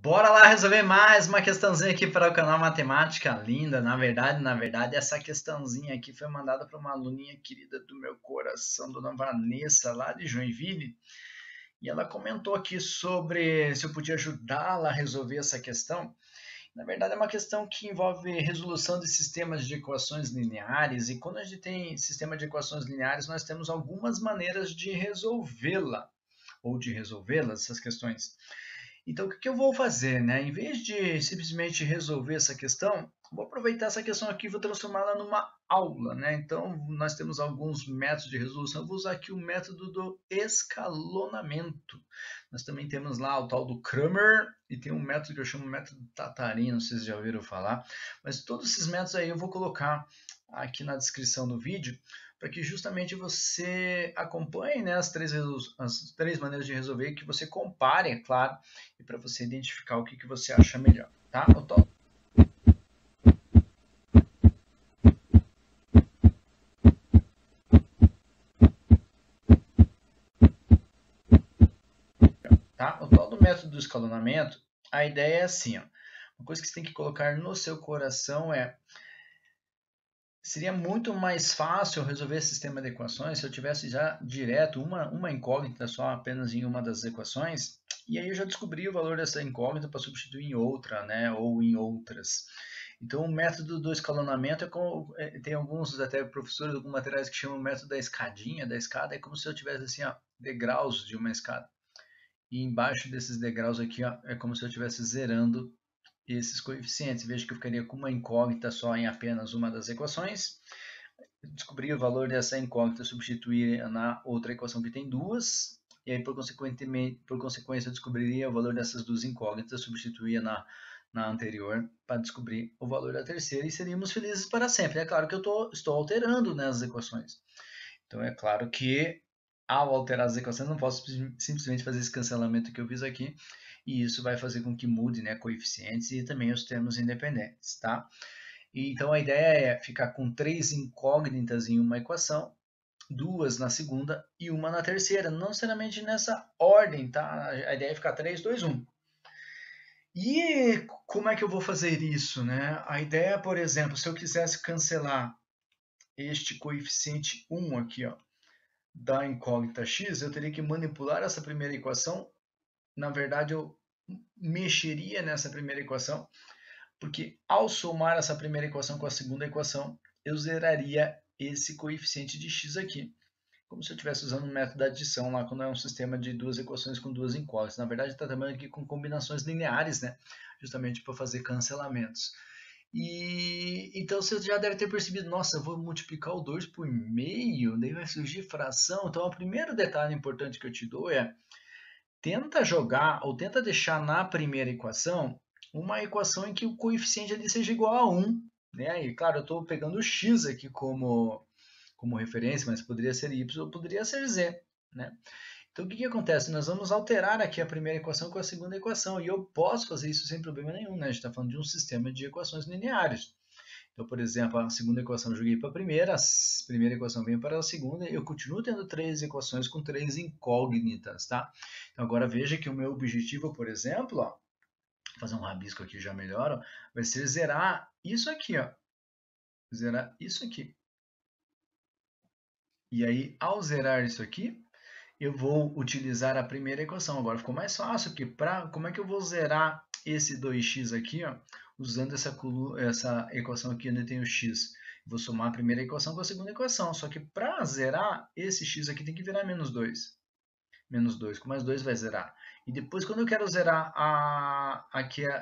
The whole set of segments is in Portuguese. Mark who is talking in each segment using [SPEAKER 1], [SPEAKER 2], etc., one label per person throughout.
[SPEAKER 1] Bora lá resolver mais uma questãozinha aqui para o canal Matemática Linda. Na verdade, essa questãozinha aqui foi mandada para uma aluninha querida do meu coração, dona Vanessa, lá de Joinville. E ela comentou aqui sobre se eu podia ajudá-la a resolver essa questão. Na verdade, é uma questão que envolve resolução de sistemas de equações lineares. E quando a gente tem sistema de equações lineares, nós temos algumas maneiras de resolvê-la, ou de resolvê-las, essas questões. Então, o que eu vou fazer, né? Em vez de simplesmente resolver essa questão, vou aproveitar essa questão aqui e vou transformá-la numa aula, né? Então, nós temos alguns métodos de resolução. Eu vou usar aqui o método do escalonamento. Nós também temos lá o tal do Cramer e tem um método que eu chamo de método Tatarin, não sei se já ouviram falar. Mas todos esses métodos aí eu vou colocar aqui na descrição do vídeo, para que justamente você acompanhe, né, as três maneiras de resolver, que você compare, é claro, e para você identificar o que você acha melhor. Tá? O tal do método do escalonamento, a ideia é assim, ó, uma coisa que você tem que colocar no seu coração é: seria muito mais fácil resolver esse sistema de equações se eu tivesse já direto uma incógnita só apenas em uma das equações, e aí eu já descobri o valor dessa incógnita para substituir em outra, né, ou em outras. Então, o método do escalonamento tem alguns até professores, alguns materiais que chamam o método da escadinha, da escada, é como se eu tivesse assim, ó, degraus de uma escada. E embaixo desses degraus aqui, ó, é como se eu estivesse zerando esses coeficientes. Veja que eu ficaria com uma incógnita só em apenas uma das equações. Descobrir o valor dessa incógnita, substituir na outra equação que tem duas, e aí por consequência eu descobriria o valor dessas duas incógnitas, substituía na anterior para descobrir o valor da terceira e seríamos felizes para sempre. É claro que eu estou alterando, né, as equações. Então é claro que ao alterar as equações não posso simplesmente fazer esse cancelamento que eu fiz aqui, e isso vai fazer com que mude, né, coeficientes e também os termos independentes, tá? Então a ideia é ficar com três incógnitas em uma equação, duas na segunda e uma na terceira, não necessariamente nessa ordem, tá? A ideia é ficar 3, 2, 1. E como é que eu vou fazer isso, né? A ideia, por exemplo, se eu quisesse cancelar este coeficiente 1 aqui, ó, da incógnita x, eu teria que manipular essa primeira equação. Na verdade, eu mexeria nessa primeira equação, porque ao somar essa primeira equação com a segunda equação, eu zeraria esse coeficiente de x aqui, como se eu estivesse usando um método de adição lá, quando é um sistema de duas equações com duas incógnitas. Na verdade, está trabalhando aqui com combinações lineares, né? Justamente para fazer cancelamentos. E então você já deve ter percebido, nossa, eu vou multiplicar o 2 por meio, daí vai surgir fração. Então, o primeiro detalhe importante que eu te dou é: tenta jogar ou tenta deixar na primeira equação uma equação em que o coeficiente ali seja igual a 1. Né? E claro, eu estou pegando o x aqui como referência, mas poderia ser y ou poderia ser z. Né? Então, o que acontece? Nós vamos alterar aqui a primeira equação com a segunda equação, e eu posso fazer isso sem problema nenhum. Né? A gente está falando de um sistema de equações lineares. Então, por exemplo, a segunda equação eu joguei para a primeira equação veio para a segunda, e eu continuo tendo três equações com três incógnitas, tá? Então, agora veja que o meu objetivo, por exemplo, ó, vou fazer um rabisco aqui já melhor, ó, vai ser zerar isso aqui, ó. Zerar isso aqui. E aí, ao zerar isso aqui, eu vou utilizar a primeira equação. Agora ficou mais fácil, porque como é que eu vou zerar esse 2x aqui, ó, usando essa equação aqui onde tem o x? Vou somar a primeira equação com a segunda equação, só que para zerar, esse x aqui tem que virar menos 2. Menos 2, com mais 2 vai zerar. E depois, quando eu quero zerar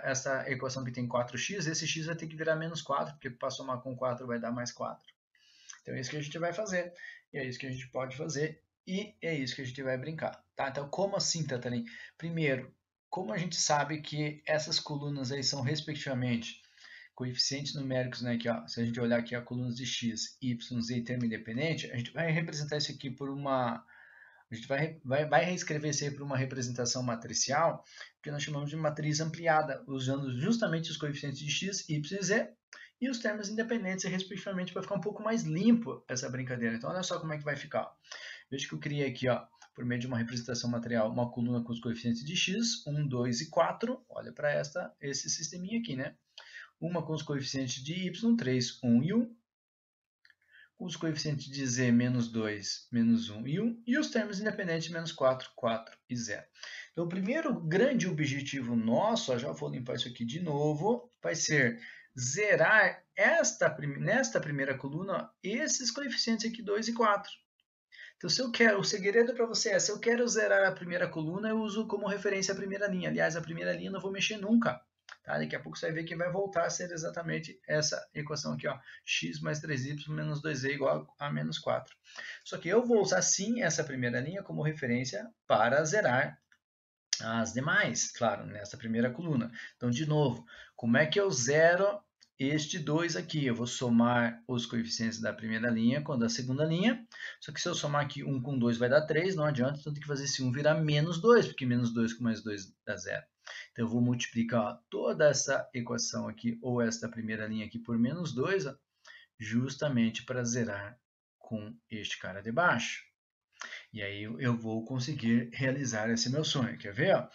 [SPEAKER 1] essa equação que tem 4x, esse x vai ter que virar menos 4, porque para somar com 4 vai dar mais 4. Então é isso que a gente vai fazer, e é isso que a gente pode fazer, e é isso que a gente vai brincar. Tá? Então, como assim, Tatarim? Primeiro, como a gente sabe que essas colunas aí são respectivamente coeficientes numéricos, né, aqui, ó, se a gente olhar aqui a colunas de x, y, z e termo independente, a gente vai representar isso aqui por uma... A gente vai reescrever isso aí por uma representação matricial, que nós chamamos de matriz ampliada, usando justamente os coeficientes de x, y e z, e os termos independentes, respectivamente, para ficar um pouco mais limpo essa brincadeira. Então, olha só como é que vai ficar. Veja que eu criei aqui, ó, por meio de uma representação material, uma coluna com os coeficientes de x, 1, 2 e 4. Olha para esse sisteminha aqui, né? Uma com os coeficientes de y, 3, 1 e 1. Com os coeficientes de z, menos 2, menos 1 e 1. E os termos independentes, menos 4, 4 e 0. Então, o primeiro grande objetivo nosso, já vou limpar isso aqui de novo, vai ser zerar nesta primeira coluna esses coeficientes aqui, 2 e 4. Então, se eu quero, o segredo para você é, se eu quero zerar a primeira coluna, eu uso como referência a primeira linha. Aliás, a primeira linha eu não vou mexer nunca. Tá? Daqui a pouco você vai ver que vai voltar a ser exatamente essa equação aqui, ó, x mais 3y menos 2z igual a menos 4. Só que eu vou usar sim essa primeira linha como referência para zerar as demais, claro, nessa primeira coluna. Então, de novo, como é que eu zero este 2 aqui? Eu vou somar os coeficientes da primeira linha com a da segunda linha. Só que se eu somar aqui 1 com 2 vai dar 3, não adianta, então tem que fazer esse 1 virar menos 2, porque menos 2 com mais 2 dá 0. Então, eu vou multiplicar ó, toda essa equação aqui, ou esta primeira linha aqui, por menos 2, ó, justamente para zerar com este cara de baixo. E aí eu vou conseguir realizar esse meu sonho. Quer ver? Ó?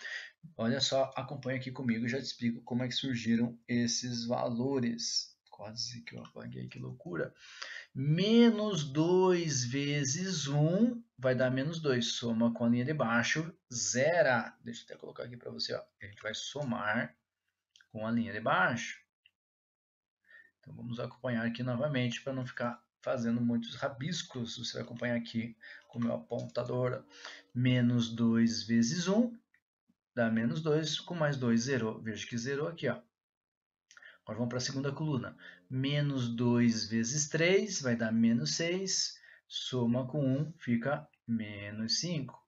[SPEAKER 1] Olha só, acompanha aqui comigo e já te explico como é que surgiram esses valores. Quase que eu apaguei, que loucura. Menos 2 vezes 1 vai dar menos 2. Soma com a linha de baixo, zera. Deixa eu até colocar aqui para você. Ó. A gente vai somar com a linha de baixo. Então vamos acompanhar aqui novamente para não ficar fazendo muitos rabiscos. Você vai acompanhar aqui com o meu apontador. Menos 2 vezes 1 dá menos 2, com mais 2 zerou. Veja que zerou aqui, ó. Agora vamos para a segunda coluna. Menos 2 vezes 3 vai dar menos 6. Soma com 1, fica menos 5.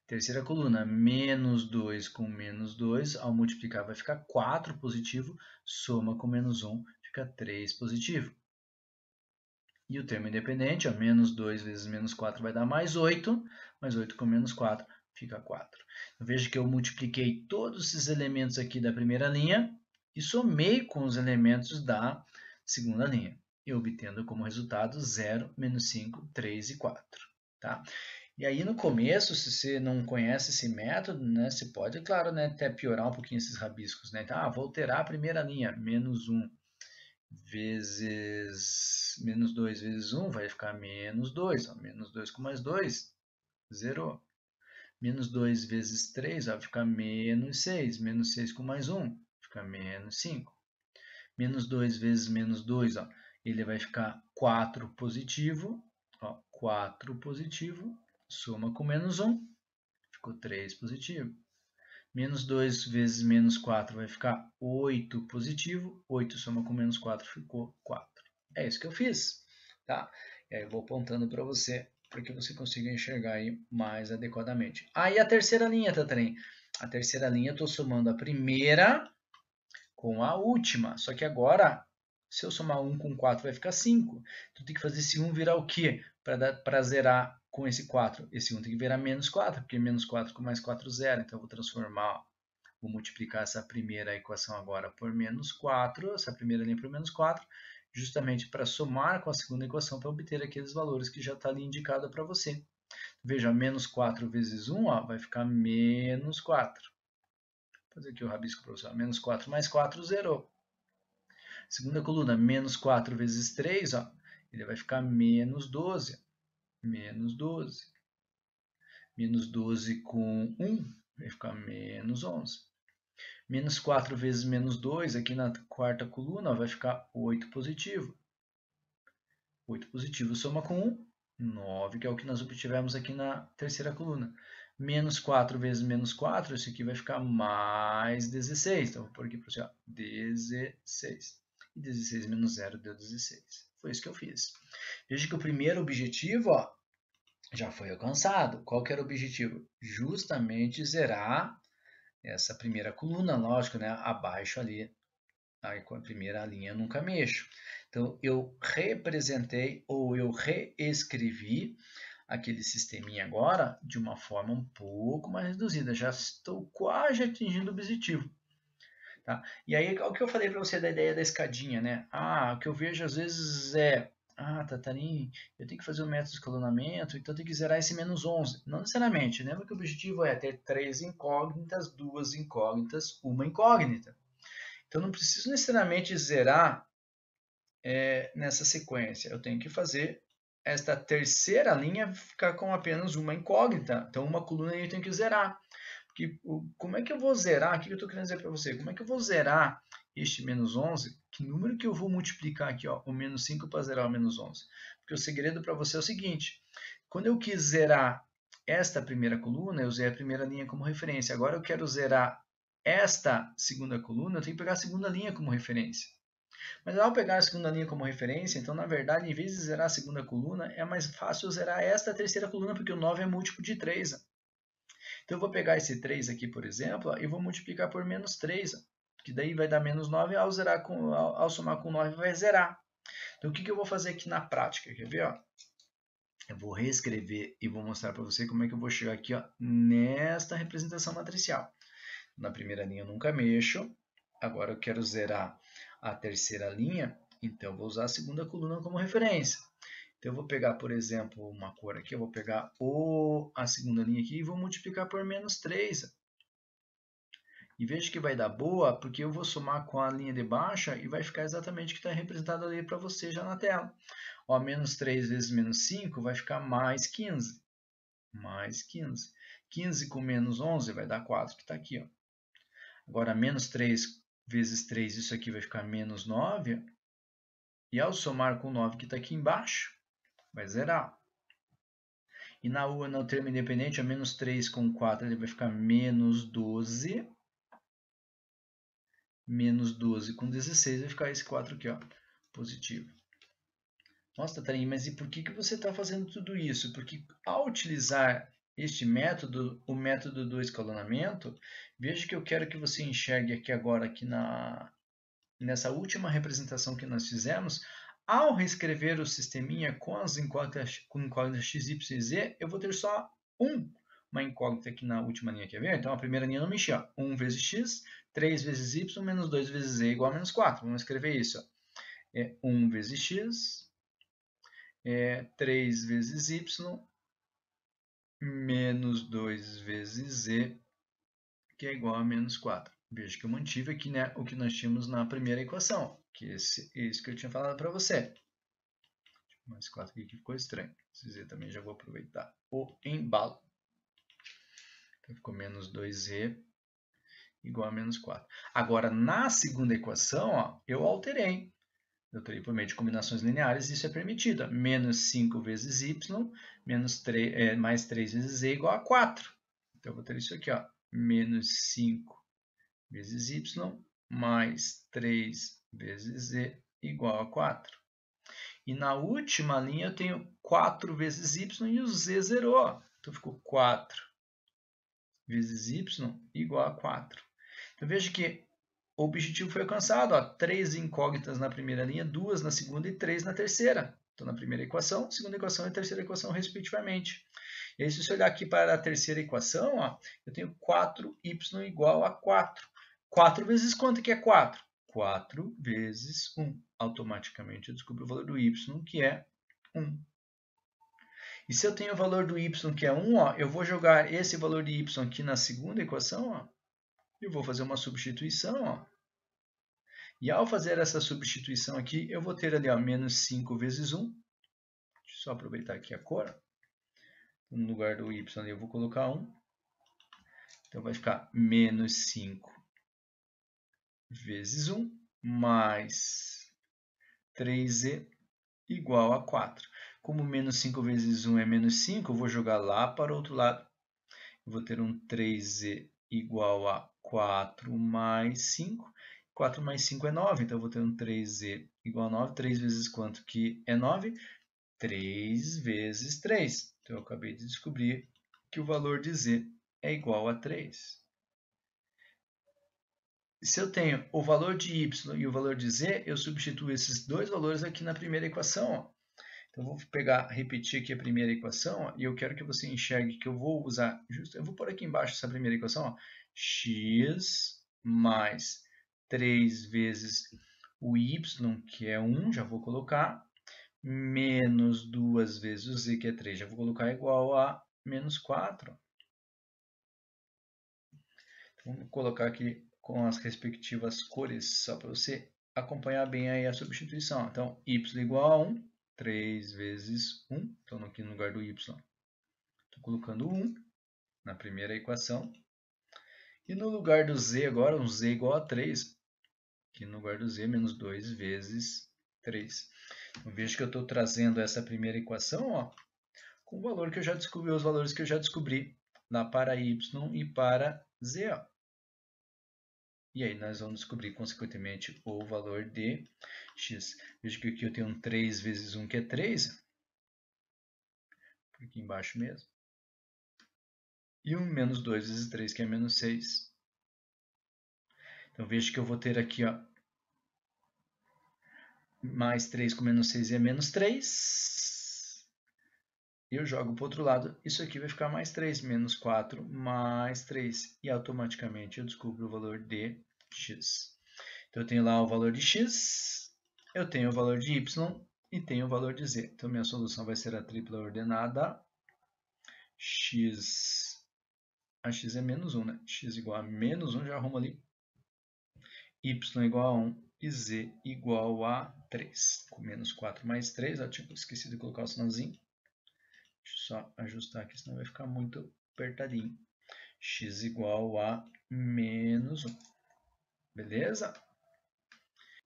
[SPEAKER 1] Terceira coluna, menos 2 com menos 2, ao multiplicar vai ficar 4 positivo. Soma com menos 1, fica 3 positivo. E o termo independente, ó, menos 2 vezes menos 4 vai dar mais 8. Mais 8 com menos 4 fica 4. Então, veja que eu multipliquei todos esses elementos aqui da primeira linha e somei com os elementos da segunda linha, e obtendo como resultado 0, menos 5, 3 e 4. Tá? E aí no começo, se você não conhece esse método, né, você pode, claro, né, até piorar um pouquinho esses rabiscos. Né? Então, vou alterar a primeira linha, menos 1 vezes menos 2 vezes 1 vai ficar menos 2. Ó, menos 2 com mais 2, zerou. Menos 2 vezes 3 vai ficar menos 6. Menos 6 com mais 1 fica menos 5. Menos 2 vezes menos 2, ó, ele vai ficar 4 positivo. Ó, 4 positivo. Soma com menos 1, ficou 3 positivo. Menos 2 vezes menos 4 vai ficar 8 positivo. 8 soma com menos 4 ficou 4. É isso que eu fiz. Tá? E aí eu vou apontando para você, para que você consiga enxergar aí mais adequadamente. Aí a terceira linha, Tatarém. A terceira linha eu estou somando a primeira com a última. Só que agora, se eu somar 1 com 4 vai ficar 5. Então tem que fazer esse 1 virar o quê? Para zerar com esse 4. Esse 1 tem que virar menos 4, porque menos 4 com mais 4, 0. Então eu vou transformar, vou multiplicar essa primeira equação agora por menos 4, essa primeira linha por menos 4, justamente para somar com a segunda equação para obter aqueles valores que já está ali indicado para você. Veja, menos 4 vezes 1 ó, vai ficar menos 4. Vou fazer aqui o rabisco para você. Menos 4 mais 4, zerou. Segunda coluna, menos 4 vezes 3, ó, ele vai ficar menos 12. Menos 12. Menos 12 com 1 vai ficar menos 11. Menos 4 vezes menos 2, aqui na quarta coluna, vai ficar 8 positivo. 8 positivo soma com 1, 9, que é o que nós obtivemos aqui na terceira coluna. Menos 4 vezes menos 4, esse aqui vai ficar mais 16. Então, vou pôr aqui para você, ó, 16. E 16 menos 0 deu 16. Foi isso que eu fiz. Veja que o primeiro objetivo ó, já foi alcançado. Qual que era o objetivo? Justamente zerar essa primeira coluna, lógico, né? Abaixo ali, aí com a primeira linha eu nunca mexo. Então, eu representei ou eu reescrevi aquele sisteminha agora de uma forma um pouco mais reduzida. Já estou quase atingindo o objetivo. Tá? E aí, o que eu falei para você da ideia da escadinha, né? O que eu vejo às vezes é Tatarim, eu tenho que fazer o método de escalonamento, então eu tenho que zerar esse menos 11. Não necessariamente. Lembra que o objetivo é ter 3 incógnitas, 2 incógnitas, uma incógnita. Então não preciso necessariamente zerar nessa sequência. Eu tenho que fazer esta terceira linha ficar com apenas uma incógnita. Então uma coluna eu tenho que zerar. Porque, como é que eu vou zerar? O que eu estou querendo dizer para você? Como é que eu vou zerar este menos 11? Que número que eu vou multiplicar aqui, ó, o menos 5 para zerar o menos 11? Porque o segredo para você é o seguinte. Quando eu quis zerar esta primeira coluna, eu usei a primeira linha como referência. Agora eu quero zerar esta segunda coluna, eu tenho que pegar a segunda linha como referência. Mas ao pegar a segunda linha como referência, então na verdade, em vez de zerar a segunda coluna, é mais fácil zerar esta terceira coluna, porque o 9 é múltiplo de 3. Então eu vou pegar esse 3 aqui, por exemplo, e vou multiplicar por menos 3, que daí vai dar menos 9, ao somar com 9 vai zerar. Então o que eu vou fazer aqui na prática? Quer ver? Ó? Eu vou reescrever e vou mostrar para você como é que eu vou chegar aqui, ó, nesta representação matricial. Na primeira linha eu nunca mexo. Agora eu quero zerar a terceira linha, então eu vou usar a segunda coluna como referência. Então eu vou pegar, por exemplo, uma cor aqui, eu vou pegar a segunda linha aqui e vou multiplicar por menos 3. E veja que vai dar boa, porque eu vou somar com a linha de baixa e vai ficar exatamente o que está representado ali para você já na tela. Ó, menos 3 vezes menos 5 vai ficar mais 15. Mais 15. 15 com menos 11 vai dar 4, que está aqui. Ó. Agora, menos 3 vezes 3, isso aqui vai ficar menos 9. E ao somar com 9 que está aqui embaixo, vai zerar. E no termo independente, a menos 3 com 4, ele vai ficar menos 12. Menos 12 com 16 vai ficar esse 4 aqui, ó, positivo. Nossa, Tatarim, mas e por que você está fazendo tudo isso? Porque ao utilizar este método, o método do escalonamento, veja que eu quero que você enxergue aqui agora, aqui nessa última representação que nós fizemos, ao reescrever o sisteminha com as incógnitas x, y e z, eu vou ter só uma incógnita aqui na última linha, quer ver? Então a primeira linha não mexia. 1 vezes x, 3 vezes y, menos 2 vezes z igual a menos 4. Vamos escrever isso. 1 vezes x, 3 vezes y, menos 2 vezes z, que é igual a menos 4. Veja que eu mantive aqui, né, o que nós tínhamos na primeira equação, que é isso que eu tinha falado para você. Mais 4 aqui que ficou estranho. Esse z também já vou aproveitar o embalo. Então ficou menos 2z igual a menos 4. Agora, na segunda equação, ó, eu alterei. Eu alterei por meio de combinações lineares, isso é permitido. Menos 5 vezes y, mais 3 vezes z igual a 4. Então, eu vou ter isso aqui, ó, menos 5 vezes y, mais 3 vezes z igual a 4. E na última linha eu tenho 4 vezes y e o z zerou. Então, ficou 4 vezes y igual a 4. Então, veja que o objetivo foi alcançado. Ó, 3 incógnitas na primeira linha, 2 na segunda e 3 na terceira. Então, na primeira equação, segunda equação e terceira equação, respectivamente. E aí, se você olhar aqui para a terceira equação, ó, eu tenho 4y igual a 4. 4 vezes quanto que é 4? 4 vezes 1. Automaticamente eu descubro o valor do y, que é 1. E se eu tenho o valor do y, que é 1, ó, eu vou jogar esse valor de y aqui na segunda equação, ó, e vou fazer uma substituição. Ó. E ao fazer essa substituição aqui, eu vou ter ali ó, menos 5 vezes 1. Deixa eu só aproveitar aqui a cor. No lugar do y eu vou colocar 1. Então vai ficar menos 5 vezes 1 mais 3z igual a 4. Como menos 5 vezes 1 é menos 5, eu vou jogar lá para o outro lado. Eu vou ter um 3z igual a 4 mais 5. 4 mais 5 é 9, então eu vou ter um 3z igual a 9. 3 vezes quanto que é 9? 3 vezes 3. Então eu acabei de descobrir que o valor de z é igual a 3. Se eu tenho o valor de y e o valor de z, eu substituo esses dois valores aqui na primeira equação. Ó. Então, eu vou repetir aqui a primeira equação, ó, e eu quero que você enxergue que eu vou usar, eu vou pôr aqui embaixo essa primeira equação, ó, x mais 3 vezes o y, que é 1, já vou colocar, menos 2 vezes o z, que é 3. Já vou colocar igual a menos 4. Vamos colocar aqui com as respectivas cores, só para você acompanhar bem aí a substituição. Então, y igual a 1, 3 vezes 1. Então, aqui no lugar do y, estou colocando 1 na primeira equação. E no lugar do z agora, um z igual a 3. Aqui no lugar do z, menos 2 vezes 3. Então, veja que eu estou trazendo essa primeira equação, ó, com o valor que eu já descobri, os valores que eu já descobri lá para y e para z. Ó. E aí nós vamos descobrir, consequentemente, o valor de x. Veja que aqui eu tenho um 3 vezes 1, que é 3. Aqui embaixo mesmo. E um menos 2 vezes 3, que é menos 6. Então, veja que eu vou ter aqui, ó, mais 3 com menos 6 é menos 3. E eu jogo para o outro lado. Isso aqui vai ficar mais 3, menos 4, mais 3. E automaticamente eu descubro o valor de x. Então, eu tenho lá o valor de x, eu tenho o valor de y e tenho o valor de z. Então, minha solução vai ser a tripla ordenada. X, a x é menos 1, né? X igual a menos 1, já arrumo ali. Y igual a 1 e z igual a 3. Com menos 4 mais 3, eu tinha esquecido de colocar o sinalzinho. Deixa eu só ajustar aqui, senão vai ficar muito apertadinho. X igual a menos 1. Beleza?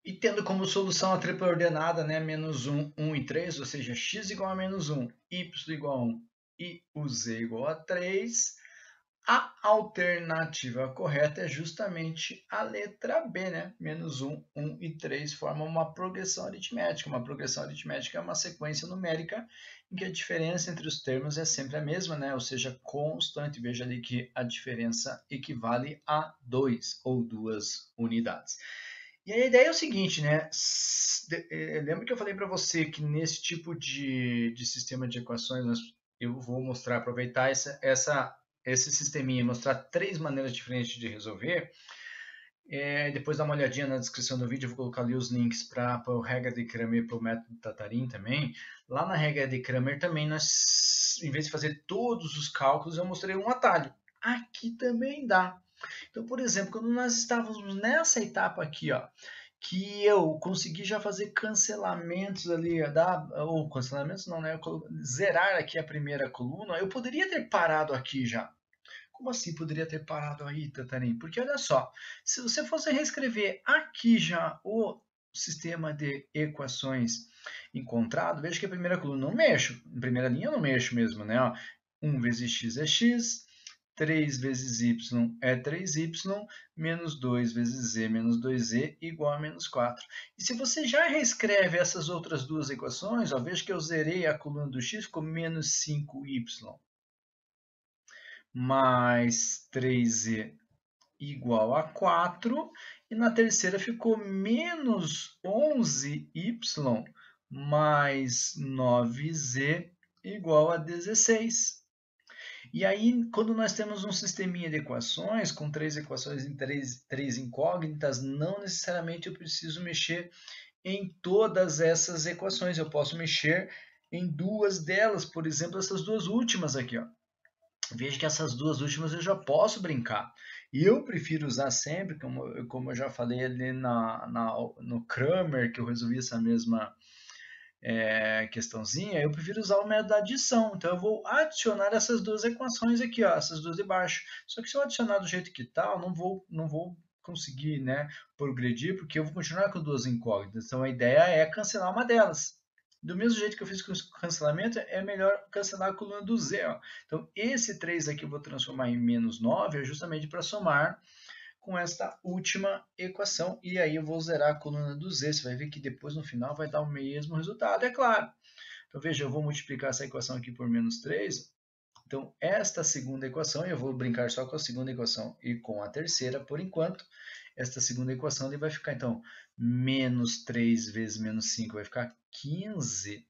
[SPEAKER 1] E tendo como solução a tripla ordenada, né, menos 1, 1 e 3, ou seja, x igual a menos 1, y igual a 1 e o z igual a 3, a alternativa correta é justamente a letra B, né? Menos 1, 1 e 3 formam uma progressão aritmética. Uma progressão aritmética é uma sequência numérica em que a diferença entre os termos é sempre a mesma, né? Ou seja, constante. Veja ali que a diferença equivale a 2 ou 2 unidades. E a ideia é o seguinte, né? Lembra que eu falei para você que nesse tipo de sistema de equações eu vou mostrar, aproveitar esse sisteminha e mostrar 3 maneiras diferentes de resolver. Depois dá uma olhadinha na descrição do vídeo, eu vou colocar ali os links para o regra de Kramer e para o método Tatarin também. Lá na regra de Kramer também, nós, em vez de fazer todos os cálculos, eu mostrei um atalho. Aqui também dá. Então, por exemplo, quando nós estávamos nessa etapa aqui, ó, que eu consegui já fazer cancelamentos ali, ou cancelamentos não, né? Zerar aqui a primeira coluna, eu poderia ter parado aqui já. Como assim poderia ter parado aí, Tatarim? Porque olha só, se você fosse reescrever aqui já o sistema de equações encontrado, veja que a primeira coluna não mexo, a primeira linha eu não mexo mesmo, né? 1 vezes x é x, 3 vezes y é 3y, menos 2 vezes z menos 2z igual a menos 4. E se você já reescreve essas outras duas equações, ó, veja que eu zerei a coluna do x, ficou menos 5y mais 3z igual a 4. E na terceira ficou menos 11y mais 9z igual a 16. E aí, quando nós temos um sisteminha de equações, com 3 equações em 3 incógnitas, não necessariamente eu preciso mexer em todas essas equações. Eu posso mexer em 2 delas, por exemplo, essas 2 últimas aqui. Ó. Veja que essas 2 últimas eu já posso brincar. E eu prefiro usar sempre, como eu já falei ali no Kramer, que eu resolvi essa mesma questãozinha, eu prefiro usar o método da adição. Então, eu vou adicionar essas 2 equações aqui, ó, essas 2 de baixo. Só que se eu adicionar do jeito que está, eu não vou conseguir, né, progredir, porque eu vou continuar com 2 incógnitas. Então, a ideia é cancelar uma delas. Do mesmo jeito que eu fiz com o cancelamento, é melhor cancelar a coluna do z. Ó. Então, esse 3 aqui eu vou transformar em menos 9, justamente para somar com esta última equação. E aí eu vou zerar a coluna do z. Você vai ver que depois, no final, vai dar o mesmo resultado, é claro. Então, veja, eu vou multiplicar essa equação aqui por menos 3. Então, esta segunda equação, eu vou brincar só com a segunda equação e com a terceira, por enquanto. Esta segunda equação ele vai ficar, então, menos 3 vezes menos 5 vai ficar 15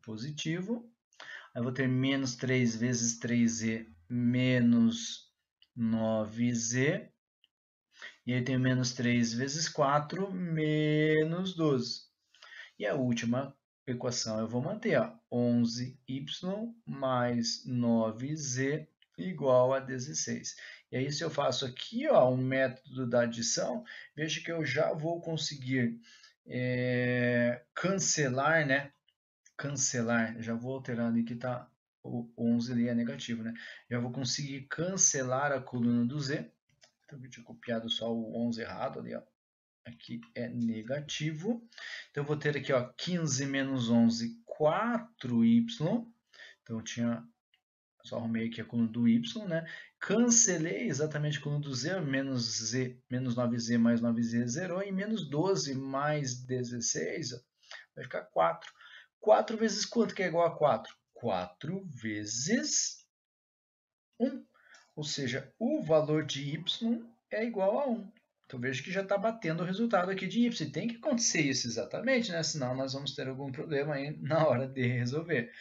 [SPEAKER 1] positivo. Aí eu vou ter menos 3 vezes 3z menos 9z. E aí tenho menos 3 vezes 4 menos 12. E a última equação eu vou manter, ó, 11y mais 9z igual a 16. E aí, se eu faço aqui, ó, um método da adição, veja que eu já vou conseguir cancelar, né? Cancelar, já vou alterar ali que está o 11 ali é negativo, né? Já vou conseguir cancelar a coluna do z. Então, eu tinha copiado só o 11 errado ali, ó. Aqui é negativo. Então, eu vou ter aqui, ó, 15 menos 11, 4y. Então, eu tinha só arrumei aqui a coluna do y, né? Cancelei exatamente a coluna do z, menos 9z mais 9z zerou, e menos 12 mais 16 vai ficar 4. 4 vezes quanto que é igual a 4? 4 vezes 1. Ou seja, o valor de y é igual a 1. Então veja que já está batendo o resultado aqui de y. Tem que acontecer isso exatamente, né? Senão nós vamos ter algum problema aí na hora de resolver.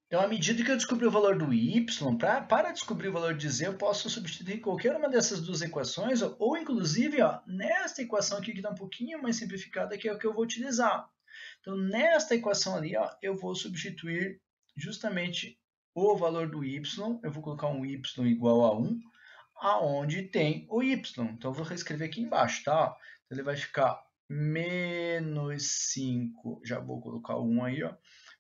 [SPEAKER 1] Então, à medida que eu descobrir o valor do y, para descobrir o valor de z, eu posso substituir qualquer uma dessas duas equações, ou inclusive, ó, nesta equação aqui que está um pouquinho mais simplificada, que é o que eu vou utilizar. Então, nesta equação ali, ó, eu vou substituir justamente o valor do y, eu vou colocar um y igual a 1, aonde tem o y. Então, eu vou reescrever aqui embaixo, tá? Então, ele vai ficar menos 5, já vou colocar o 1 aí, ó,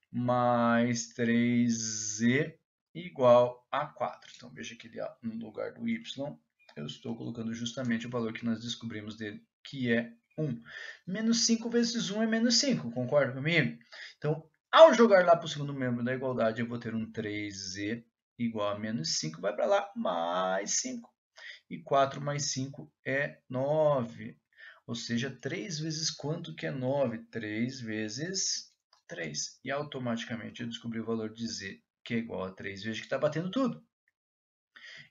[SPEAKER 1] mais 3z igual a 4. Então, veja que ali, ó, no lugar do y, eu estou colocando justamente o valor que nós descobrimos dele, que é 1. Menos 5 vezes 1 é menos 5, concorda comigo? Então, ao jogar lá para o segundo membro da igualdade, eu vou ter um 3z igual a menos 5, vai para lá, mais 5. E 4 mais 5 é 9. Ou seja, 3 vezes quanto que é 9? 3 vezes 3. E automaticamente eu descobri o valor de z, que é igual a 3. Veja que está batendo tudo.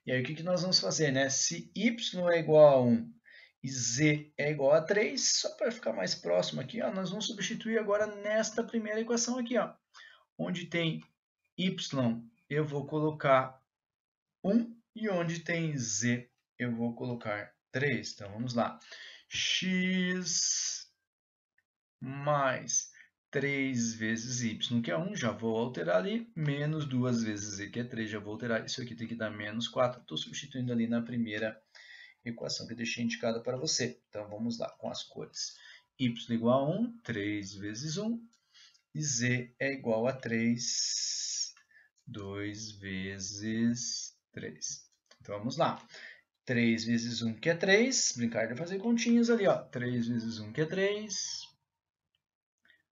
[SPEAKER 1] E aí o que nós vamos fazer, né? Se y é igual a 1 e z é igual a 3, só para ficar mais próximo aqui, ó, nós vamos substituir agora nesta primeira equação aqui, ó, onde tem y, eu vou colocar 1, e onde tem z, eu vou colocar 3. Então, vamos lá. X mais 3 vezes y, que é 1, já vou alterar ali, menos 2 vezes z, que é 3, já vou alterar. Isso aqui tem que dar menos 4. Estou substituindo ali na primeira equação que eu deixei indicada para você. Então, vamos lá com as cores. Y igual a 1, 3 vezes 1, e z é igual a 3, 2 vezes 3. Então, vamos lá. 3 vezes 1, que é 3. Brincar de fazer continhas ali, ó. 3 vezes 1, que é 3.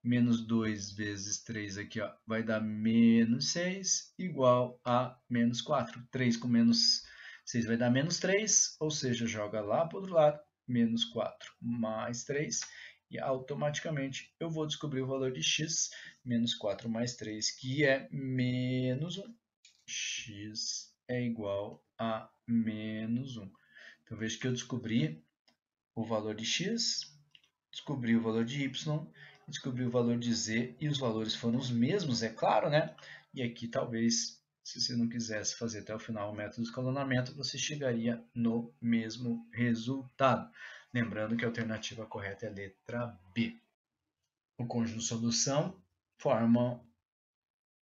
[SPEAKER 1] Menos 2 vezes 3 aqui, ó, vai dar menos 6, igual a menos 4. 3 com menos 6 vai dar menos 3, ou seja, joga lá para o outro lado, menos 4 mais 3, e automaticamente eu vou descobrir o valor de x, menos 4 mais 3, que é menos 1. X é igual a menos 1. Então, veja que eu descobri o valor de x, descobri o valor de y, descobri o valor de z, e os valores foram os mesmos, é claro, né? E aqui, talvez, se você não quisesse fazer até o final o método de escalonamento, você chegaria no mesmo resultado. Lembrando que a alternativa correta é a letra B. O conjunto de solução forma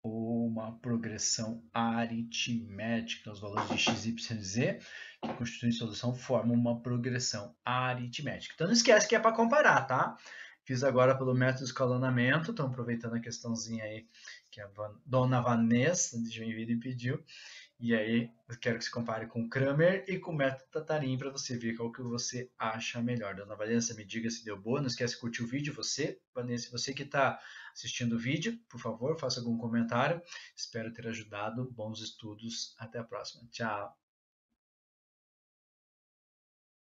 [SPEAKER 1] uma progressão aritmética. Os valores de x, y e z que constituem solução formam uma progressão aritmética. Então não esquece que é para comparar, tá? Fiz agora pelo método de escalonamento, estão aproveitando a questãozinha aí que a dona Vanessa de Joinville pediu. E aí, eu quero que você compare com o Kramer e com o método Tatarin para você ver qual que você acha melhor. Dona Vanessa, me diga se deu boa. Não esquece de curtir o vídeo. Você, Vanessa, você que está assistindo o vídeo, por favor, faça algum comentário. Espero ter ajudado. Bons estudos. Até a próxima. Tchau.